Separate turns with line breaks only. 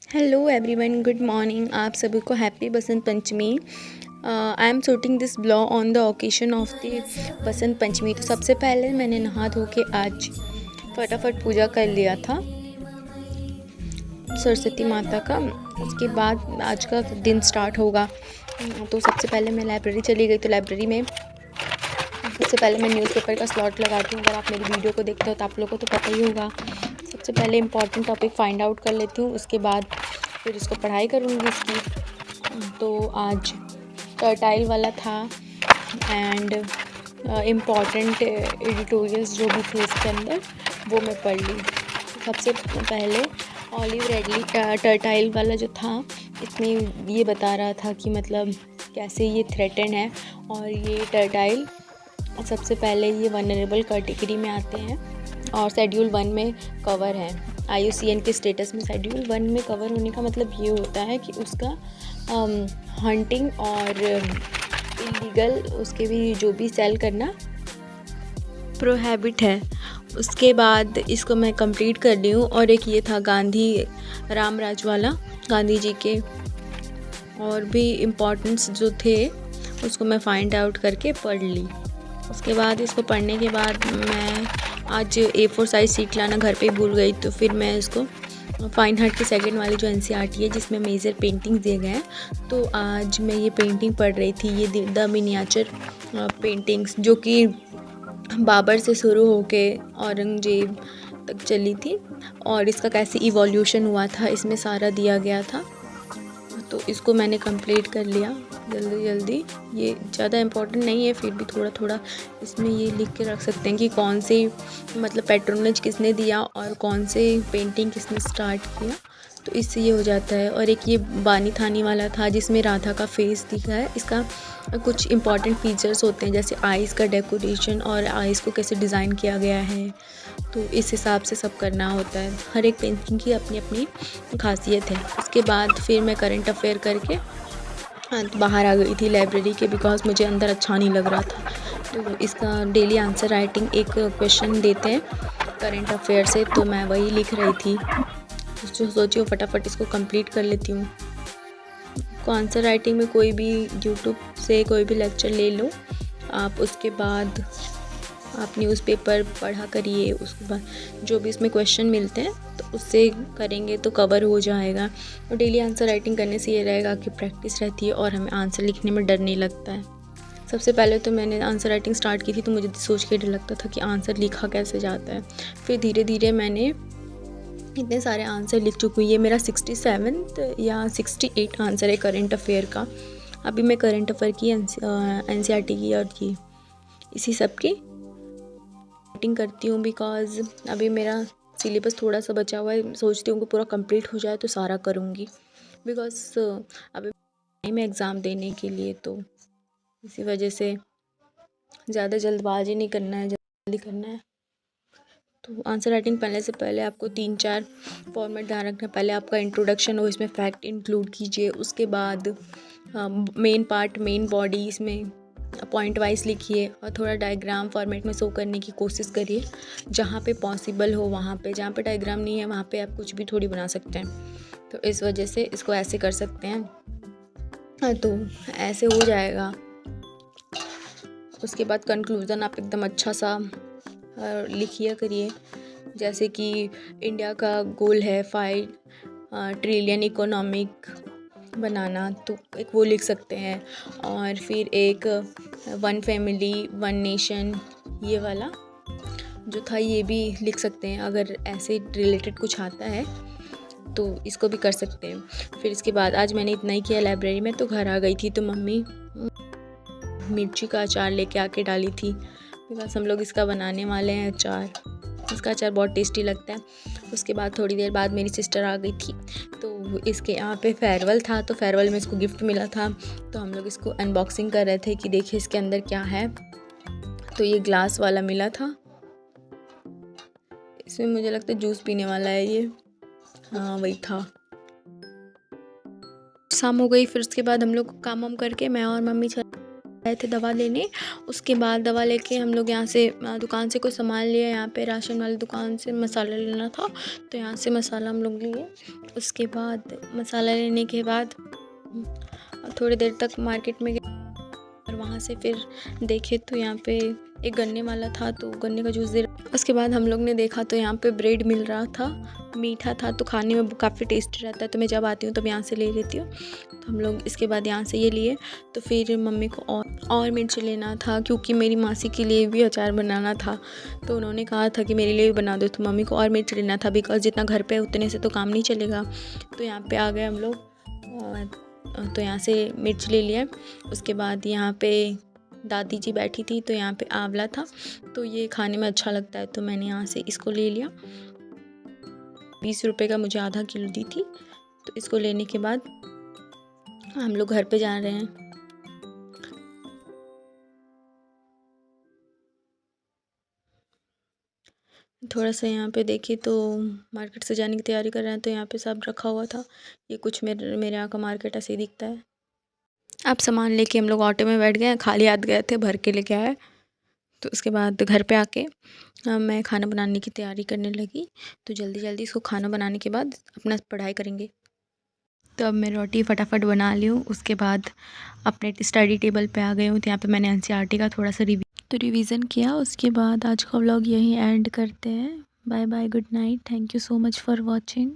Hello everyone, good morning. आप सभी को happy Basant Panchami. I am shooting this blog on the occasion of the Basant Panchami. तो सबसे पहले मैंने नहा धो के आज फटाफट पूजा कर लिया था सरस्वती माता का। उसके बाद आज का दिन स्टार्ट होगा। तो सबसे पहले मैं लाइब्रेरी चली गई। तो लाइब्रेरी में सबसे पहले मैं न्यूज़पेपर का स्लॉट लगाती हूँ। अगर आप मेरी वीडियो को देखते हो तो आप लोगों को तो पता ही होगा। सबसे पहले इम्पॉर्टेंट टॉपिक फाइंड आउट कर लेती हूँ, उसके बाद फिर इसको पढ़ाई करूँगी इसकी। तो आज टर्टाइल वाला था एंड इम्पॉर्टेंट एडिटोरियल्स जो भी थे इसके अंदर वो मैं पढ़ ली। सबसे पहले ऑलिव रेडली टर्टाइल वाला जो था, इसमें ये बता रहा था कि मतलब कैसे ये थ्रेटन है। और ये टर्टाइल सबसे पहले ये वनरेबल कैटेगरी में आते हैं और शेड्यूल 1 में कवर है। IUCN के स्टेटस में शेड्यूल 1 में कवर होने का मतलब ये होता है कि उसका हंटिंग और इलीगल उसके भी जो भी सेल करना प्रोहिबिट है। उसके बाद इसको मैं कंप्लीट कर ली हूँ। और एक ये था गांधी रामराज वाला, गांधी जी के और भी इम्पोर्टेंस जो थे उसको मैं फाइंड आउट करके पढ़ ली। उसके बाद इसको पढ़ने के बाद मैं आज A4 साइज़ शीट लाना घर पे ही भूल गई। तो फिर मैं इसको फाइन आर्ट की सेकंड वाली जो NCERT है जिसमें मेजर पेंटिंग्स दिए गए हैं, तो आज मैं ये पेंटिंग पढ़ रही थी। ये द मिनिएचर पेंटिंग्स जो कि बाबर से शुरू होके औरंगजेब तक चली थी और इसका कैसे इवोल्यूशन हुआ था इसमें सारा दिया गया था। तो इसको मैंने कंप्लीट कर लिया जल्दी जल्दी। ये ज़्यादा इम्पोर्टेंट नहीं है, फिर भी थोड़ा थोड़ा इसमें ये लिख के रख सकते हैं कि कौन से मतलब पैट्रोनेज किसने दिया और कौन से पेंटिंग किसने स्टार्ट किया। तो इससे ये हो जाता है। और एक ये बानी थानी वाला था जिसमें राधा का फेस दिखा है। इसका कुछ इम्पॉर्टेंट फीचर्स होते हैं जैसे आइज़ का डेकोरेशन और आइज़ को कैसे डिज़ाइन किया गया है। तो इस हिसाब से सब करना होता है। हर एक पेंटिंग की अपनी अपनी खासियत है। उसके बाद फिर मैं करंट अफेयर करके बाहर आ गई थी लाइब्रेरी के, बिकॉज मुझे अंदर अच्छा नहीं लग रहा था। तो इसका डेली आंसर राइटिंग एक क्वेश्चन देते हैं करंट अफेयर से, तो मैं वही लिख रही थी। जो सोची फटाफट इसको कंप्लीट कर लेती हूँ। को आंसर राइटिंग में कोई भी यूट्यूब से कोई भी लेक्चर ले लो आप, उसके बाद आप न्यूज़पेपर पढ़ा करिए। उसके बाद जो भी इसमें क्वेश्चन मिलते हैं तो उससे करेंगे तो कवर हो जाएगा। और डेली आंसर राइटिंग करने से ये रहेगा कि प्रैक्टिस रहती है और हमें आंसर लिखने में डर नहीं लगता है। सबसे पहले तो मैंने आंसर राइटिंग स्टार्ट की थी तो मुझे सोच के डर लगता था कि आंसर लिखा कैसे जाता है। फिर धीरे धीरे मैंने इतने सारे आंसर लिख चुकी हूँ। ये मेरा 67 या 68 आंसर है करंट अफेयर का। अभी मैं करंट अफेयर की NCERT की और की इसी सब की राइटिंग करती हूँ, बिकॉज अभी मेरा सिलेबस थोड़ा सा बचा हुआ है। सोचती हूँ कि पूरा कंप्लीट हो जाए तो सारा करूँगी, बिकॉज अभी टाइम है एग्ज़ाम देने के लिए। तो इसी वजह से ज़्यादा जल्दबाजी नहीं करना है, जल्दी करना है। तो आंसर राइटिंग पढ़ने से पहले आपको 3-4 फॉर्मेट ध्यान रखना। पहले आपका इंट्रोडक्शन हो, इसमें फैक्ट इंक्लूड कीजिए। उसके बाद मेन पार्ट, मेन बॉडी, इसमें पॉइंट वाइज लिखिए और थोड़ा डायग्राम फॉर्मेट में शो करने की कोशिश करिए जहाँ पे पॉसिबल हो वहाँ पे। जहाँ पे डायग्राम नहीं है वहाँ पे आप कुछ भी थोड़ी बना सकते हैं। तो इस वजह से इसको ऐसे कर सकते हैं। तो ऐसे हो जाएगा। उसके बाद कंक्लूज़न आप एकदम अच्छा सा लिखिए करिए। जैसे कि इंडिया का गोल है 5 ट्रिलियन इकोनॉमिक बनाना, तो एक वो लिख सकते हैं। और फिर एक 1 फैमिली 1 नेशन ये वाला जो था ये भी लिख सकते हैं। अगर ऐसे रिलेटेड कुछ आता है तो इसको भी कर सकते हैं। फिर इसके बाद आज मैंने इतना ही किया लाइब्रेरी में। तो घर आ गई थी तो मम्मी मिर्ची का अचार लेके आके डाली थी, बिकॉज हम लोग इसका बनाने वाले हैं अचार। इसका अचार बहुत टेस्टी लगता है। उसके बाद थोड़ी देर बाद मेरी सिस्टर आ गई थी। तो इसके यहाँ पे फेयरवेल था, तो फेयरवेल में इसको गिफ्ट मिला था। तो हम लोग इसको अनबॉक्सिंग कर रहे थे कि देखिए इसके अंदर क्या है। तो ये ग्लास वाला मिला था। इसमें मुझे लगता है जूस पीने वाला है ये। हाँ वही था। शाम हो गई। फिर उसके बाद हम लोग काम वाम करके मैं और मम्मी गए थे दवा लेने। उसके बाद दवा लेके हम लोग यहाँ से दुकान से कुछ सामान लिया। यहाँ पे राशन वाली दुकान से मसाला लेना था, तो यहाँ से मसाला हम लोग लिए। उसके बाद मसाला लेने के बाद थोड़ी देर तक मार्केट में गए और वहाँ से फिर देखे तो यहाँ पे एक गन्ने वाला था, तो गन्ने का जूस दे रहा। उसके बाद हम लोग ने देखा तो यहाँ पे ब्रेड मिल रहा था, मीठा था, तो खाने में काफ़ी टेस्टी रहता है, तो मैं जब आती हूँ तब यहाँ से ले लेती हूँ। तो हम लोग इसके बाद यहाँ से ये लिए। तो फिर मम्मी को और मिर्च लेना था, क्योंकि मेरी मासी के लिए भी अचार बनाना था, तो उन्होंने कहा था कि मेरे लिए भी बना दो। तो मम्मी को और मिर्च लेना था, बिकॉज जितना घर पे उतने से तो काम नहीं चलेगा। तो यहाँ पे आ गए हम लोग, तो यहाँ से मिर्च ले लिया। उसके बाद यहाँ पे दादी जी बैठी थी, तो यहाँ पे आंवला था, तो ये खाने में अच्छा लगता है, तो मैंने यहाँ से इसको ले लिया। 20 रुपये का मुझे आधा किलो दी थी। तो इसको लेने के बाद हम लोग घर पे जा रहे हैं। थोड़ा सा यहाँ पे देखिए तो मार्केट से जाने की तैयारी कर रहे हैं, तो यहाँ पे सब रखा हुआ था। ये कुछ मेरे यहाँ का मार्केट ऐसे ही दिखता है। अब सामान लेके हम लोग ऑटो में बैठ गए, खाली हाथ गए थे, भर के लेके आए। तो उसके बाद घर पे आके मैं खाना बनाने की तैयारी करने लगी। तो जल्दी जल्दी इसको खाना बनाने के बाद अपना पढ़ाई करेंगे। तो अब मैं रोटी फटाफट बना ली हूँ। उसके बाद अपने स्टडी टेबल पे आ गई हूँ। तो यहाँ पे मैंने एनसीईआरटी का थोड़ा सा रिवीजन किया। उसके बाद आज का व्लॉग यहीं एंड करते हैं। Bye bye, good night, thank you so much for watching.